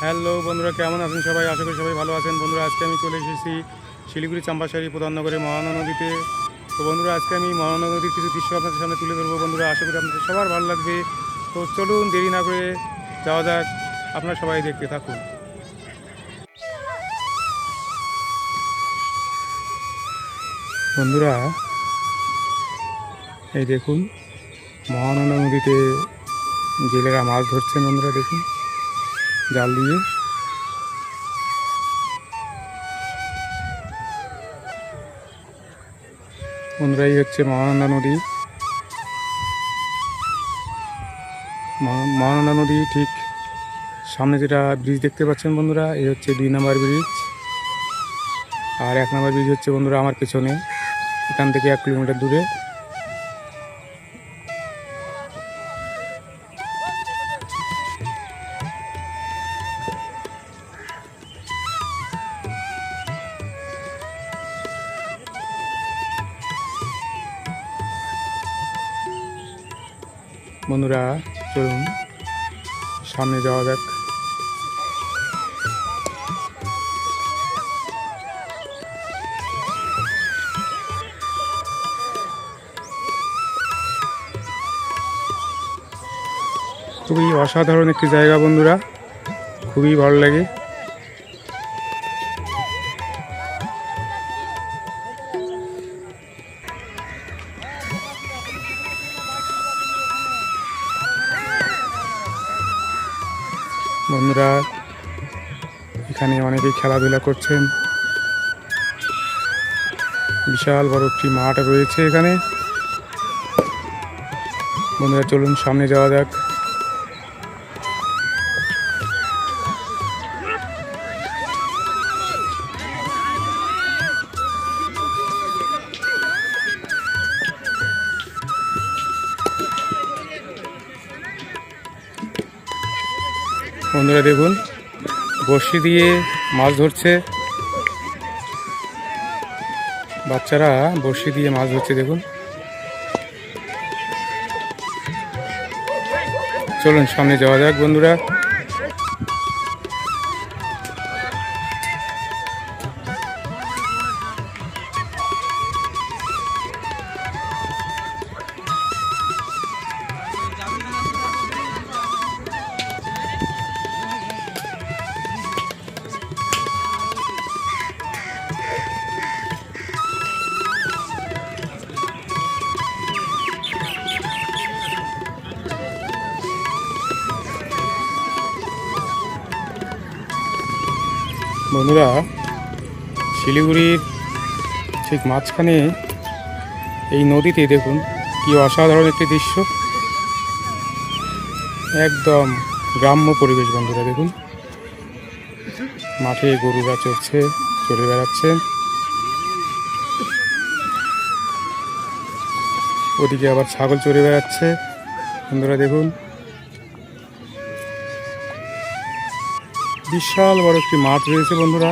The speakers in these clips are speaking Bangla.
হ্যালো বন্ধুরা, কেমন আছেন সবাই? আশা করি সবাই ভালো আছেন। বন্ধুরা, আজকে আমি চলে এসেছি শিলিগুড়ি চাম্পাশাড়ি প্রধাননগরে মহানন্দা নদীতে। তো বন্ধুরা, আজকে আমি মহানন্দা নদীর কিছু দৃশ্য আপনাদের সামনে তুলে ধরবো। বন্ধুরা, আশা করি আপনাদের সবার ভালো লাগবে। তো চলুন, দেরি না করে যাওয়া যাক। আপনারা সবাই দেখতে থাকুন। বন্ধুরা, এই দেখুন, মহানন্দা নদীতে জেলেরা মাছ ধরছেন। বন্ধুরা দেখুন, জাল দিয়ে। বন্ধুরা, এই হচ্ছে মহানন্দা নদী। মহানন্দা নদী ঠিক সামনে যেটা ব্রিজ দেখতে পাচ্ছেন বন্ধুরা, এই হচ্ছে 2 নম্বর ব্রিজ। আর 1 নম্বর ব্রিজ হচ্ছে বন্ধুরা আমার পেছনে, এখান থেকে 1 কিলোমিটার দূরে। বন্ধুরা, চলুন সামনে যাওয়া যাক। খুবই অসাধারণ একটি জায়গা বন্ধুরা, খুবই ভালো লাগে। বন্ধুরা, এখানে অনেকেই খেলাধুলা করছেন। বিশাল বড় একটি মাঠ রয়েছে এখানে। বন্ধুরা, চলুন সামনে যাওয়া যাক। বন্ধুরা দেখুন, বড়শি দিয়ে মাছ ধরছে বাচ্চারা, বড়শি দিয়ে মাছ ধরছে দেখুন। চলুন সামনে যাওয়া যাক বন্ধুরা। বন্ধুরা, শিলিগুড়ির ঠিক মাঝখানে এই নদীতে দেখুন কি অসাধারণ একটি দৃশ্য। একদম গ্রাম্য পরিবেশ। বন্ধুরা দেখুন, মাঠে গরুরা চড়ে বেড়াচ্ছে। ওদিকে আবার ছাগল চড়ে বেড়াচ্ছে। বন্ধুরা দেখুন, বিশাল বড় একটি মাঠ রয়েছে বন্ধুরা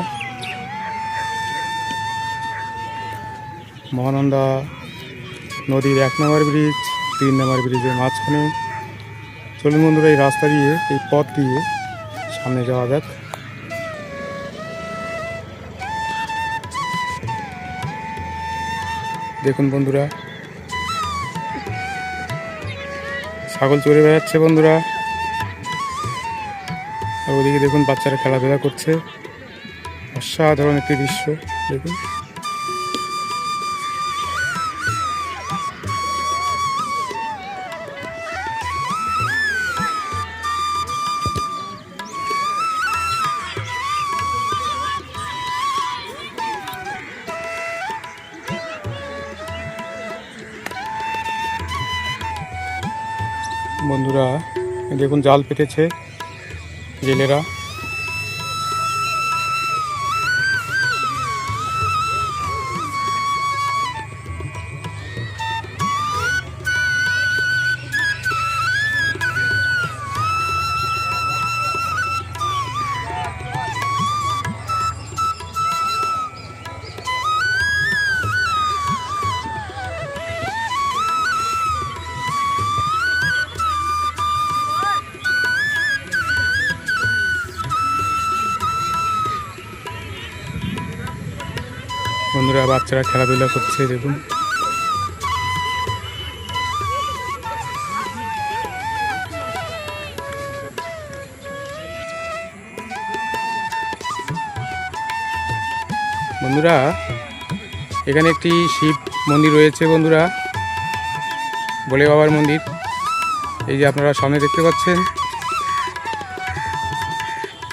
মহানন্দা নদীর 1 নম্বর ব্রিজ, 3 নম্বর ব্রিজের মাঝখানে। চলুন বন্ধুরা, এই রাস্তা দিয়ে, এই পথ দিয়ে সামনে যাওয়া যাক। দেখুন বন্ধুরা, ছাগল চড়ে বেড়াচ্ছে বন্ধুরা। আর ওদিকে দেখুন বাচ্চারা খেলাধুলা করছে। অসাধারণ একটি দৃশ্য দেখুন। বন্ধুরা দেখুন, জাল পেতেছে জেলেরা। বন্ধুরা বাচ্চারা খেলাধুলা করছে দেখুন। বন্ধুরা এখানে একটি শিব মন্দির রয়েছে বন্ধুরা, ভোলে বাবার মন্দির। এই যে আপনারা সামনে দেখতে পাচ্ছেন।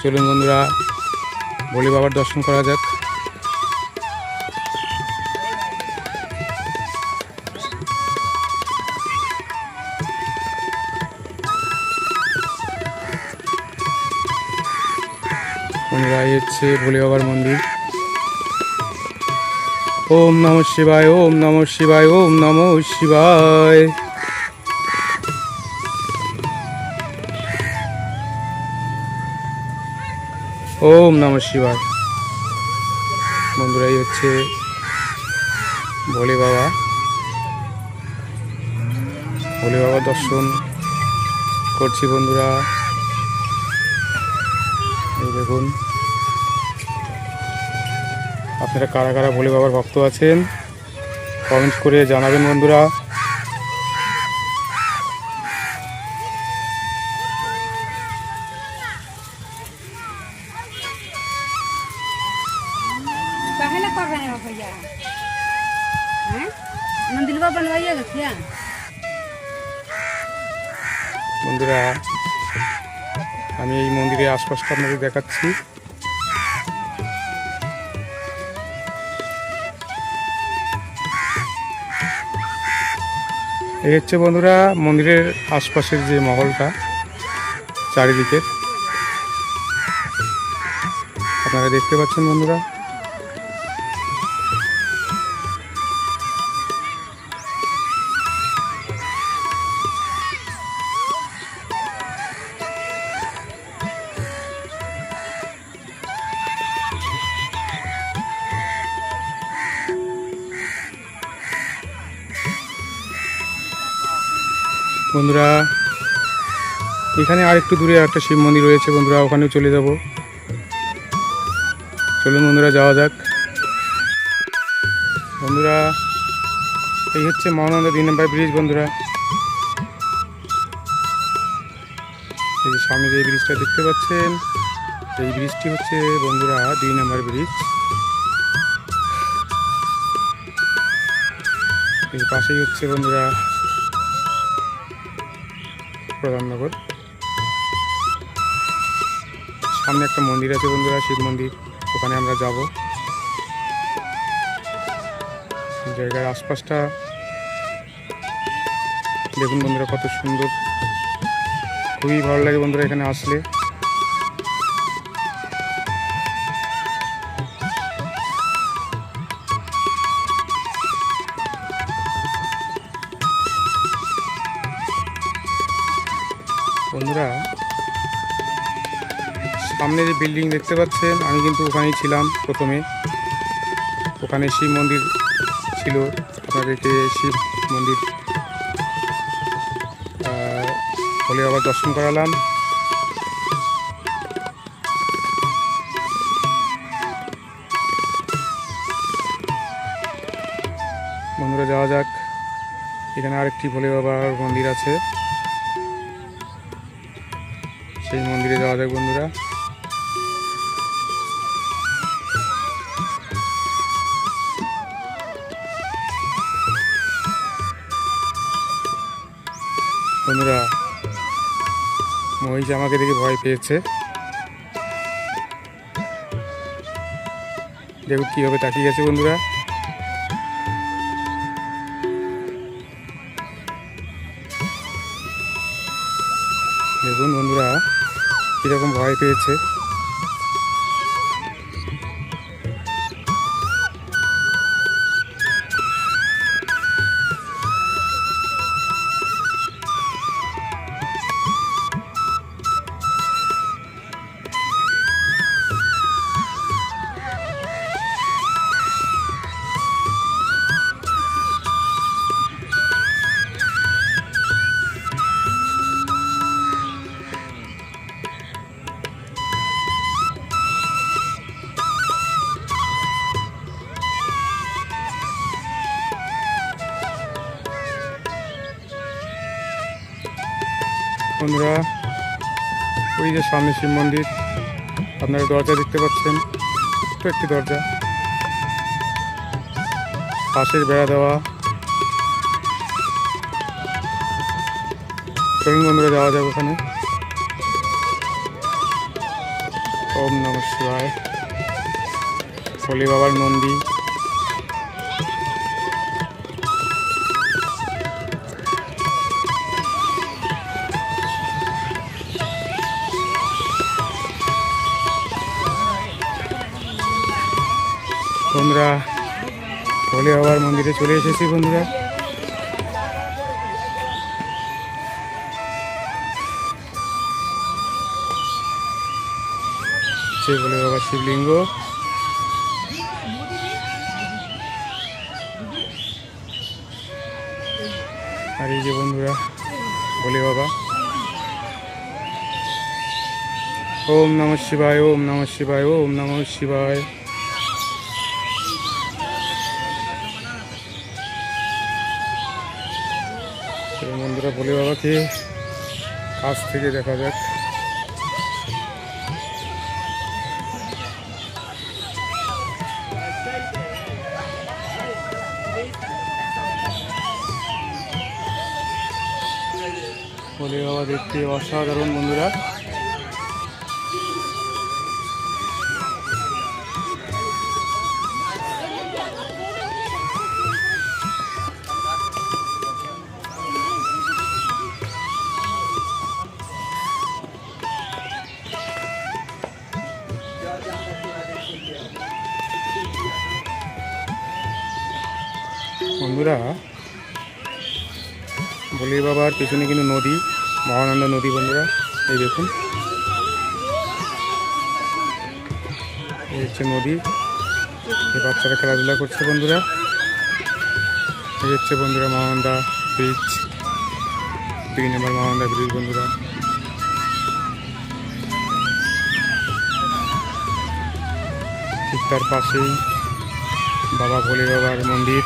চলুন বন্ধুরা ভোলে বাবার দর্শন করা যাক। বন্ধুরা এই হচ্ছে ভোলে বাবার মন্দির। ওম নমঃ শিবায়, ওম নমঃ শিবায়, ওম নমঃ শিবায়। ওম নমঃ শিবায়। বন্ধুরা এই হচ্ছে ভোলে বাবা। ভোলে বাবার দর্শন করছি বন্ধুরা। এই দেখুন, আপনারা কারা কারা ভোলে বাবার ভক্ত আছেন কমেন্ট করে জানাবেন বন্ধুরা। বন্ধুরা আমি এই মন্দিরের আশপাশটা আপনাদের দেখাচ্ছি। এই হচ্ছে বন্ধুরা মন্দিরের আশপাশের যে মহলটা চারিদিকে আপনারা দেখতে পাচ্ছেন বন্ধুরা। বন্ধুরা এখানে আর একটু দূরে একটা শিব মন্দির রয়েছে বন্ধুরা, ওখানেও চলে যাব। চলুন বন্ধুরা যাওয়া যাক। বন্ধুরা এই হচ্ছে মহানন্দা 2 নম্বর ব্রিজ বন্ধুরা। এই যে সামনে যে ব্রিজটা দেখতে পাচ্ছেন, এই ব্রিজটি হচ্ছে বন্ধুরা 2 নম্বর ব্রিজ। এর পাশেই হচ্ছে বন্ধুরা প্রধাননগর। সামনে একটা মন্দির আছে বন্ধুরা, শিব মন্দির, ওখানে আমরা যাব। জায়গার আশপাশটা দেখুন বন্ধুরা কত সুন্দর, খুবই ভালো লাগে বন্ধুরা এখানে আসলে। বন্ধুরা সামনে যে বিল্ডিং দেখতে পাচ্ছেন, আমি কিন্তু ওখানেই ছিলাম প্রথমে। ওখানে শিব মন্দির ছিল, আপনাদেরকে শিব মন্দির ভোলে বাবার দর্শন করালাম। বন্ধুরা যাওয়া যাক। এখানে আরেকটি ভোলে বাবার মন্দির আছে, সেই মন্দিরে যাওয়া যাক বন্ধুরা। বন্ধুরা মহিষ আমাকে দেখে ভয় পেয়েছে, দেখুন কীভাবে তাকিয়ে গেছে বন্ধুরা। দেখুন বন্ধুরা কীরকম ভয় পেয়েছে। বন্ধুরা ওই যে সামনে শিব মন্দির, আপনারা দরজা দেখতে পাচ্ছেন, ছোট্ট একটি দরজা, পাশের বেড়া দেওয়া। চলুন বন্ধুরা যাওয়া যাবে ওখানে। ওম নমঃ শিবায়। ভোলে বাবার মন্দির। বন্ধুরা ভোলে বাবার মন্দিরে চলে এসেছি বন্ধুরা। সে ভোলে বাবার শিবলিঙ্গ। আর এই যে বন্ধুরা ভোলে বাবা। ওম নমঃ শিবায়, ওম নমঃ শিবায়, ওম নমঃ শিবায়। বন্ধুরা ভোলে বাবাকে কাছ থেকে দেখা যাক। ভোলে বাবা দেখতে অসাধারণ বন্ধুরা। বন্ধুরা ভোলে বাবার পেছনে কিন্তু নদী, মহানন্দা নদী বন্ধুরা। এই দেখুন, এই হচ্ছে নদী, এই বাচ্চারা খেলাধুলা করছে বন্ধুরা। এই হচ্ছে বন্ধুরা মহানন্দা ব্রিজ, 2 নম্বর মহানন্দা ব্রিজ বন্ধুরা। ঠিক তার পাশেই বাবা ভোলে বাবার মন্দির।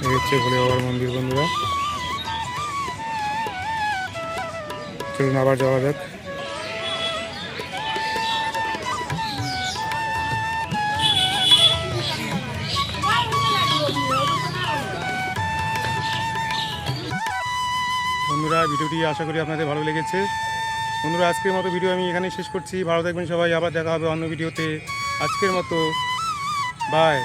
এই হচ্ছে ভোলে বাবার মন্দির বন্ধুরা। চলুন আবার যাওয়া যাক। বন্ধুরা ভিডিওটি আশা করি আপনাদের ভালো লেগেছে। বন্ধুরা আজকের মতো ভিডিও আমি এখানেই শেষ করছি। ভালো থাকবেন সবাই, আবার দেখা হবে অন্য ভিডিওতে। আজকের মতো বাই।